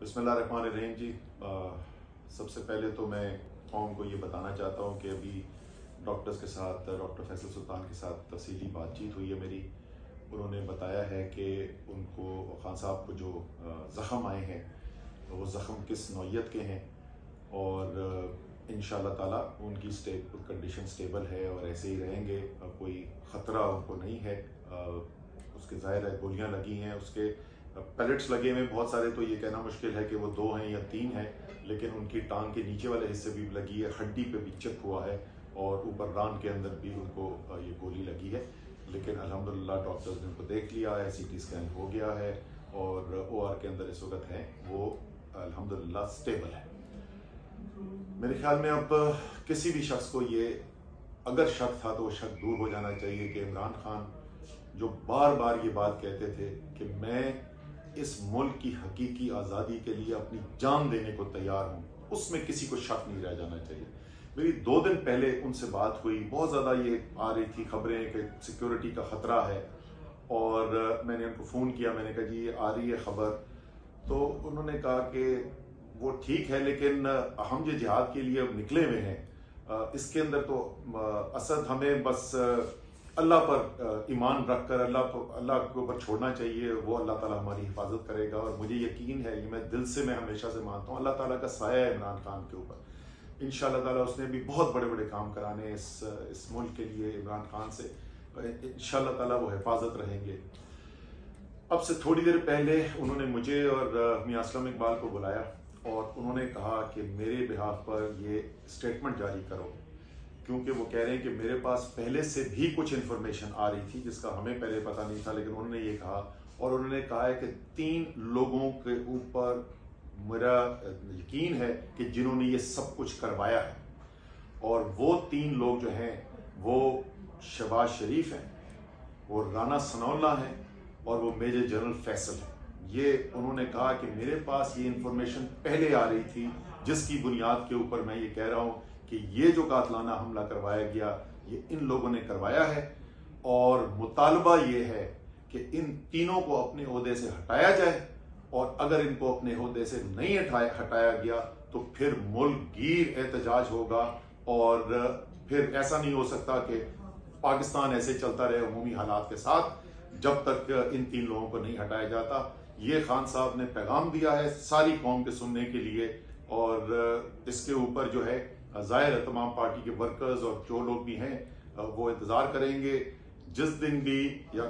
बिस्मिल्लाहिर्रहमानिर्रहीम जी। सबसे पहले तो मैं कौम को ये बताना चाहता हूँ कि अभी डॉक्टर्स के साथ, डॉक्टर फैसल सुल्तान के साथ तफसीली बातचीत हुई है मेरी। उन्होंने बताया है कि उनको खान साहब को जो ज़ख़म आए हैं वो ज़ख़म किस नौइयत के हैं और इंशाअल्लाह ताला उनकी कंडीशन स्टेबल है और ऐसे ही रहेंगे। कोई ख़तरा उनको नहीं है। उसके ज़ाहिर है गोलियाँ लगी हैं, उसके पैलेट्स लगे हुए बहुत सारे, तो ये कहना मुश्किल है कि वो 2 हैं या 3 हैं, लेकिन उनकी टांग के नीचे वाले हिस्से भी लगी है, हड्डी पे भी चिप हुआ है और ऊपर रान के अंदर भी उनको ये गोली लगी है। लेकिन अल्हम्दुलिल्लाह डॉक्टर्स ने उनको देख लिया है, CT स्कैन हो गया है और OR के अंदर इस वक्त हैं, वो अल्हम्दुलिल्लाह स्टेबल है। मेरे ख्याल में अब किसी भी शख्स को ये अगर शक था तो वो शक दूर हो जाना चाहिए कि इमरान खान जो बार बार ये बात कहते थे कि मैं इस मुल्क की हकीकी आज़ादी के लिए अपनी जान देने को तैयार हूँ, उसमें किसी को शक नहीं रह जाना चाहिए। मेरी 2 दिन पहले उनसे बात हुई, बहुत ज़्यादा ये आ रही थी खबरें कि सिक्योरिटी का ख़तरा है और मैंने उनको फ़ोन किया, मैंने कहा जी ये आ रही है ख़बर, तो उन्होंने कहा कि वो ठीक है लेकिन हम जो जिहाद के लिए अब निकले हुए हैं, इसके अंदर तो असद हमें बस अल्लाह पर ईमान रखकर अल्लाह के ऊपर छोड़ना चाहिए, वो अल्लाह ताला हमारी हिफाजत करेगा। और मुझे यकीन है, ये मैं दिल से मैं हमेशा से मानता हूँ, अल्लाह ताला का साया है इमरान खान के ऊपर। इंशाअल्लाह ताला उसने भी बहुत बड़े बड़े काम कराने इस मुल्क के लिए इमरान खान से, इंशाअल्लाह ताला वो हिफाजत रहेंगे। अब से थोड़ी देर पहले उन्होंने मुझे और मियां असलम इकबाल को बुलाया और उन्होंने कहा कि मेरे बिहाफ पर ये स्टेटमेंट जारी करो, क्योंकि वो कह रहे हैं कि मेरे पास पहले से भी कुछ इन्फॉर्मेशन आ रही थी जिसका हमें पहले पता नहीं था, लेकिन उन्होंने ये कहा और उन्होंने कहा है कि 3 लोगों के ऊपर मेरा यकीन है कि जिन्होंने ये सब कुछ करवाया है, और वो 3 लोग जो हैं वो शहबाज शरीफ हैं, वो राना सनाउल्लाह हैं और वो मेजर जनरल फैसल हैं। ये उन्होंने कहा कि मेरे पास ये इन्फॉर्मेशन पहले आ रही थी जिसकी बुनियाद के ऊपर मैं ये कह रहा हूँ कि ये जो कातलाना हमला करवाया गया ये इन लोगों ने करवाया है और मुतालबा ये है कि इन तीनों को अपने ओहदे से हटाया जाए, और अगर इनको अपने ओहदे से नहीं हटाया गया तो फिर मुल्क गिर एहतजाज होगा और फिर ऐसा नहीं हो सकता कि पाकिस्तान ऐसे चलता रहे अमूमी हालात के साथ जब तक इन 3 लोगों को नहीं हटाया जाता। ये खान साहब ने पैगाम दिया है सारी कौम के सुनने के लिए, और इसके ऊपर जो है जाहिर है तमाम पार्टी के वर्कर्स और जो लोग भी हैं वो इंतज़ार करेंगे जिस दिन भी या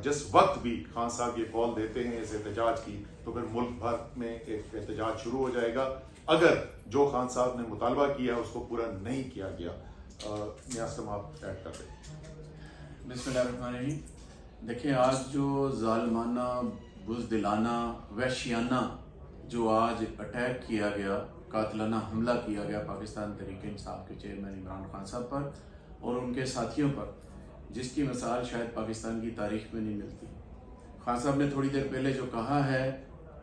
जिस वक्त भी खान साहब ये कॉल देते हैं इस एहतजाज की, तो फिर मुल्क भर में एक एहतजाज शुरू हो जाएगा अगर जो खान साहब ने मुतालबा किया उसको पूरा नहीं किया गया। मियां आप ऐड कर दें। बिस्मिल्लाहिर्रहमानिर्रहीम। देखिए, आज जो जालिमाना, बुज़दिलाना, वहशियाना जो आज अटैक किया गया, कातलाना हमला किया गया पाकिस्तान तहरीक-ए-इंसाफ के चेयरमैन इमरान खान साहब पर और उनके साथियों पर, जिसकी मिसाल शायद पाकिस्तान की तारीख में नहीं मिलती। खान साहब ने थोड़ी देर पहले जो कहा है,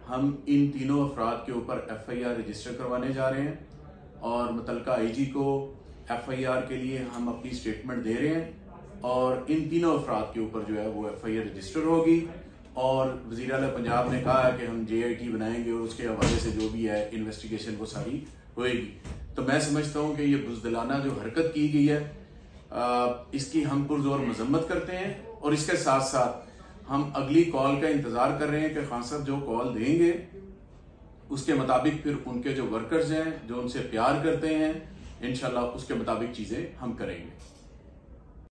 हम इन तीनों अफराद के ऊपर FIR रजिस्टर करवाने जा रहे हैं और मुतलका IG को FIR के लिए हम अपनी स्टेटमेंट दे रहे हैं और इन तीनों अफराद के ऊपर जो है वो FIR रजिस्टर होगी। और वज़ीर आला पंजाब ने कहा है कि हम JIT बनाएंगे और उसके हवाले से जो भी है इन्वेस्टिगेशन वो सारी होएगी। तो मैं समझता हूँ कि ये बुज़दिलाना जो हरकत की गई है, इसकी हम पुरज़ोर मजम्मत करते हैं और इसके साथ साथ हम अगली कॉल का इंतज़ार कर रहे हैं कि खान साहब जो कॉल देंगे उसके मुताबिक फिर उनके जो वर्कर्स हैं जो उनसे प्यार करते हैं, इंशाल्लाह उसके मुताबिक चीज़ें हम करेंगे।